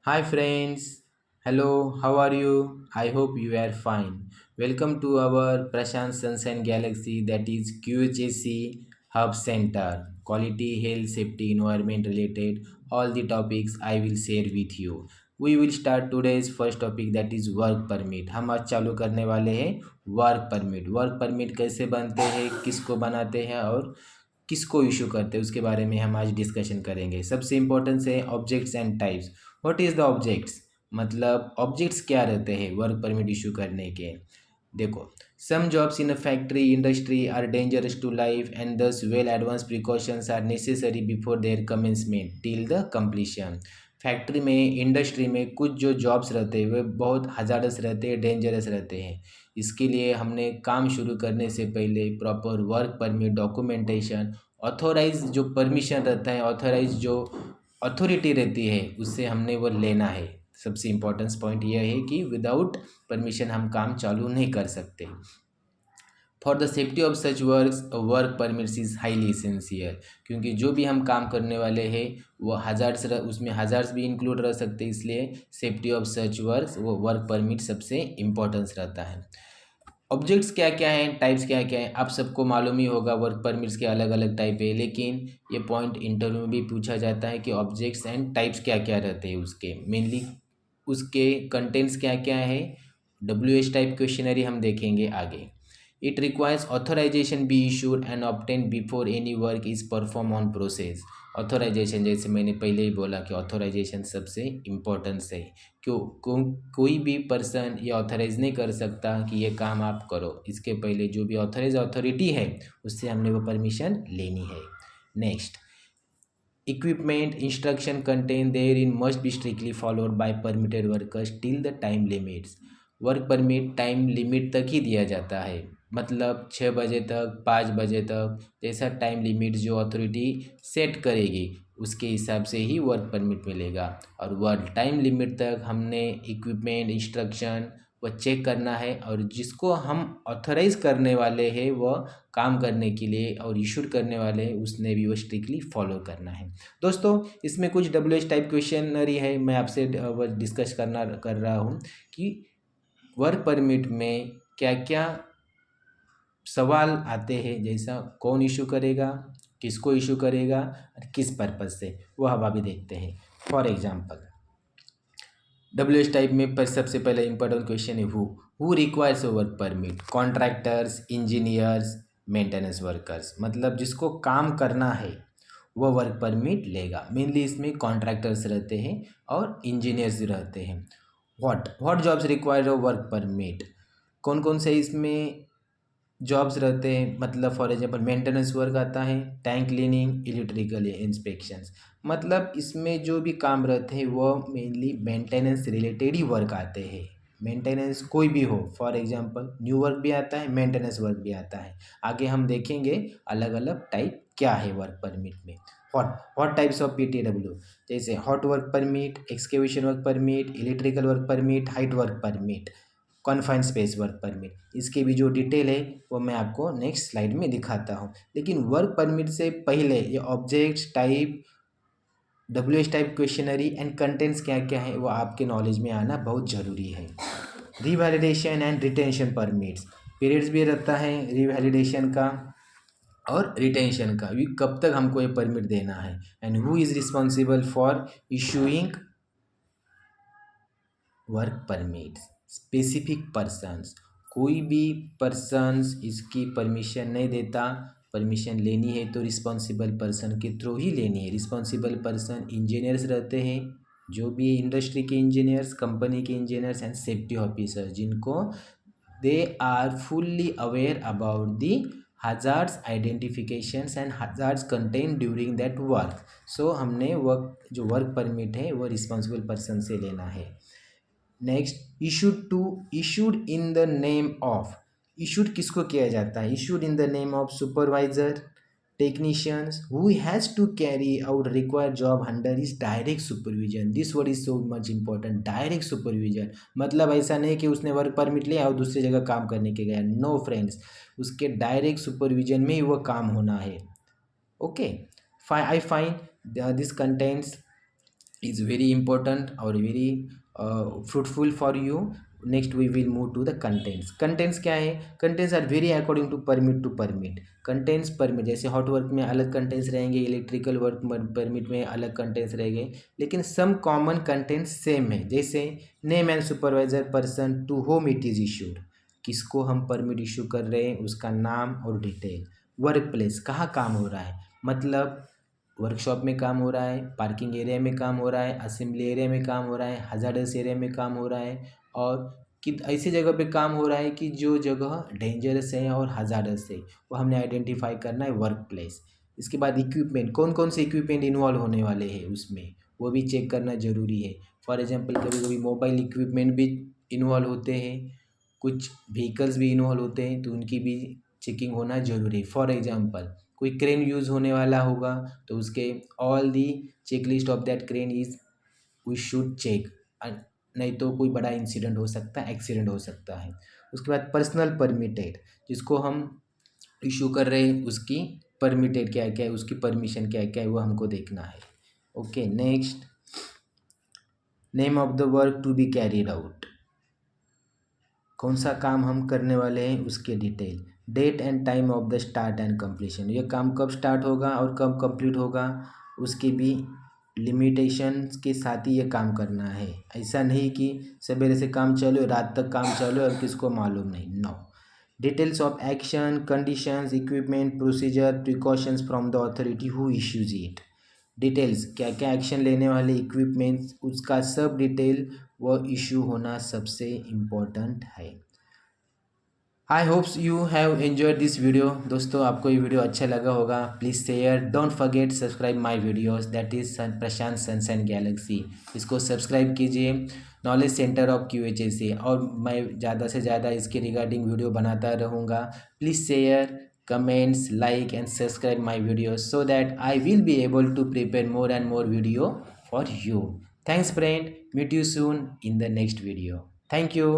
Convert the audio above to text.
Hi friends, hello, how are you? I hope you are fine. Welcome to our Prashant Sunshine Galaxy, that is QHSC Hub Center. Quality, health, safety, environment related, all the topics I will share with you. We will start today's first topic, that is work permit. हम आज चालू करने वाले हैं work permit. Work permit कैसे बनते हैं, किसको बनाते हैं और किसको इशू करते हैं, उसके बारे में हम आज डिस्कशन करेंगे। सबसे इम्पोर्टेंट है objects and types. What is the objects, मतलब ऑब्जेक्ट्स क्या रहते हैं वर्क परमिट इशू करने के। देखो, some jobs in a factory industry are dangerous to life and this well advance precautions are necessary before their commencement till the completion. Factory में, industry में कुछ जो जॉब्स रहते हैं वे बहुत हजारस रहते हैं, डेंजरस रहते हैं। इसके लिए हमने काम शुरू करने से पहले proper work permit documentation, authorise जो परमिशन रहता है, ऑथोराइज जो अथॉरिटी रहती है, उससे हमने वो लेना है। सबसे इम्पोर्टेंट पॉइंट यह है कि विदाउट परमिशन हम काम चालू नहीं कर सकते। For the safety of such work permits is highly essential, क्योंकि जो भी हम काम करने वाले हैं वो हजार्ड्स, उसमें हजार्ड्स भी इंक्लूड रह सकते हैं, इसलिए सेफ्टी ऑफ सच वो वर्क परमिट सबसे इम्पोर्टेंस रहता है। ऑब्जेक्ट्स क्या क्या हैं, टाइप्स क्या क्या हैं, आप सबको मालूम ही होगा। वर्क परमिट्स के अलग अलग टाइप है, लेकिन ये पॉइंट इंटरव्यू में भी पूछा जाता है कि ऑब्जेक्ट्स एंड टाइप्स क्या क्या रहते हैं, उसके मेनली उसके कंटेंट्स क्या क्या है। WH टाइप क्वेश्चनरी हम देखेंगे आगे। It requires authorisation be issued and obtain before any work is perform on process. Authorisation, जैसे मैंने पहले ही बोला कि ऑथोराइजेशन सबसे इम्पोर्टेंस है। कोई भी पर्सन ये ऑथराइज नहीं कर सकता कि ये काम आप करो, इसके पहले जो भी ऑथराइज अथॉरिटी है उससे हमने वो परमिशन लेनी है। Next, equipment instruction contained therein must be strictly followed by permitted workers till the time limits। Work permit time limit तक ही दिया जाता है, मतलब 6 बजे तक, 5 बजे तक, जैसा टाइम लिमिट जो अथॉरिटी सेट करेगी उसके हिसाब से ही वर्क परमिट मिलेगा। और वर्क टाइम लिमिट तक हमने इक्विपमेंट इंस्ट्रक्शन वो चेक करना है, और जिसको हम ऑथराइज करने वाले हैं वह काम करने के लिए और इशूड करने वाले हैं उसने भी वो स्ट्रिक्टली फॉलो करना है। दोस्तों, इसमें कुछ WH टाइप क्वेश्चनरी है, मैं आपसे डिस्कस कर रहा हूँ कि वर्क परमिट में क्या क्या सवाल आते हैं, जैसा कौन इशू करेगा, किसको इशू करेगा और किस पर्पज़ से, वो हम अभी देखते हैं। फॉर एग्जाम्पल, WH टाइप में पर सबसे पहले इंपॉर्टेंट क्वेश्चन है who requires work permit. Contractors, engineers, maintenance workers, मतलब जिसको काम करना है वो वर्क परमिट लेगा। मेनली इसमें कॉन्ट्रैक्टर्स रहते हैं और इंजीनियर्स रहते हैं। What jobs require work permit, कौन कौन से इसमें जॉब्स रहते हैं, मतलब फॉर एग्जांपल मेंटेनेंस वर्क आता है, टैंक क्लीनिंग, इलेक्ट्रिकल इंस्पेक्शंस। मतलब इसमें जो भी काम रहते हैं वो मेनली मेंटेनेंस रिलेटेड ही वर्क आते हैं। मेंटेनेंस कोई भी हो, फॉर एग्जांपल न्यू वर्क भी आता है, मेंटेनेंस वर्क भी आता है। आगे हम देखेंगे अलग अलग टाइप क्या है वर्क परमिट में। हॉट टाइप्स ऑफ PTW, जैसे hot work permit, excavation work permit, electrical work permit, height work permit, confined space work permit. इसकी भी जो डिटेल है वो मैं आपको नेक्स्ट स्लाइड में दिखाता हूँ। लेकिन वर्क परमिट से पहले ये objects type, WH type questionnaire and contents क्या क्या है वो आपके नॉलेज में आना बहुत ज़रूरी है। रिवैलिडेशन एंड रिटेंशन परमिट्स, पीरियड्स भी रहता है रिवैलिडेशन का और रिटेंशन का भी, कब तक हमको ये परमिट देना है। And who is responsible for issuing work permit, specific persons, कोई भी पर्सन्स इसकी परमिशन नहीं देता। परमिशन लेनी है तो रिस्पॉन्सिबल पर्सन के थ्रू ही लेनी है। रिस्पॉन्सिबल पर्सन इंजीनियर्स रहते हैं, जो भी इंडस्ट्री के इंजीनियर्स, कंपनी के इंजीनियर्स एंड सेफ्टी ऑफिसर, जिनको they are fully aware about the hazards identifications and hazards contain during that work. So हमने वर्क जो वर्क परमिट है वो रिस्पॉन्सिबल पर्सन से लेना है। Next, issued in the name of, issued किसको किया जाता है, issued in the name of supervisor, technicians who has to carry out required job under is direct supervision. This word is so much important, direct supervision. मतलब ऐसा नहीं कि उसने work permit लिया और दूसरी जगह काम करने के गया, नो फ्रेंड्स, उसके डायरेक्ट सुपरविजन में ही वो काम होना है। Okay, I find this contents is very important or very fruitful for you. Next we will move to the contents. Contents क्या है? Contents are very according to permit to permit. Contents permit जैसे hot work में अलग contents रहेंगे, electrical work permit में अलग contents रहेंगे, लेकिन सम कॉमन कंटेंट्स सेम है। जैसे name and supervisor person to whom it is issued, किसको हम परमिट इशू कर रहे हैं उसका नाम और डिटेल। वर्क प्लेस, कहाँ काम हो रहा है, मतलब वर्कशॉप में काम हो रहा है, पार्किंग एरिया में काम हो रहा है, असेंबली एरिया में काम हो रहा है, हजार्डस एरिया में काम हो रहा है, और कि ऐसी जगह पे काम हो रहा है कि जो जगह डेंजरस है और हजार्डस है, वो हमने आइडेंटिफाई करना है वर्क प्लेस। इसके बाद इक्विपमेंट, कौन कौन से इक्विपमेंट इन्वॉल्व होने वाले हैं उसमें, वो भी चेक करना ज़रूरी है। फॉर एग्जांपल कभी कभी मोबाइल इक्विपमेंट भी इन्वॉल्व होते हैं, कुछ व्हीकल्स भी इन्वॉल्व होते हैं, तो उनकी भी चेकिंग होना ज़रूरी है। फॉर एग्जांपल कोई क्रेन यूज़ होने वाला होगा तो उसके all the check list of that crane is we should check, नहीं तो कोई बड़ा इंसिडेंट हो सकता है, एक्सीडेंट हो सकता है। उसके बाद पर्सनल परमिटेड, जिसको हम इशू कर रहे हैं उसकी परमिटेड क्या है, क्या है उसकी परमिशन क्या है, क्या है वो हमको देखना है। Okay, next, name of the work to be carried out, कौन सा काम हम करने वाले हैं उसके detail. Date and time of the start and completion, ये काम कब स्टार्ट होगा और कब कंप्लीट होगा उसके भी लिमिटेशंस के साथ ही ये काम करना है। ऐसा नहीं कि सवेरे से काम चलो रात तक काम चलो और किसको मालूम नहीं, no. Details of action, conditions, equipment, procedure, precautions from the authority who issues it, details क्या क्या एक्शन लेने वाले, इक्विपमेंट्स, उसका सब डिटेल वो इशू होना सबसे इम्पोर्टेंट है। आई hopes you have enjoyed this video. दोस्तों आपको ये वीडियो अच्छा लगा होगा, please share, don't forget subscribe my videos, that is Prashant sunshine Galaxy. इसको सब्सक्राइब कीजिए, नॉलेज सेंटर ऑफ QHSE, और मैं ज़्यादा से ज़्यादा इसके रिगार्डिंग वीडियो बनाता रहूँगा। Please share, comments, like and subscribe my videos so that I will be able to prepare more and more video for you. Thanks friend, meet you soon in the next video. Thank you.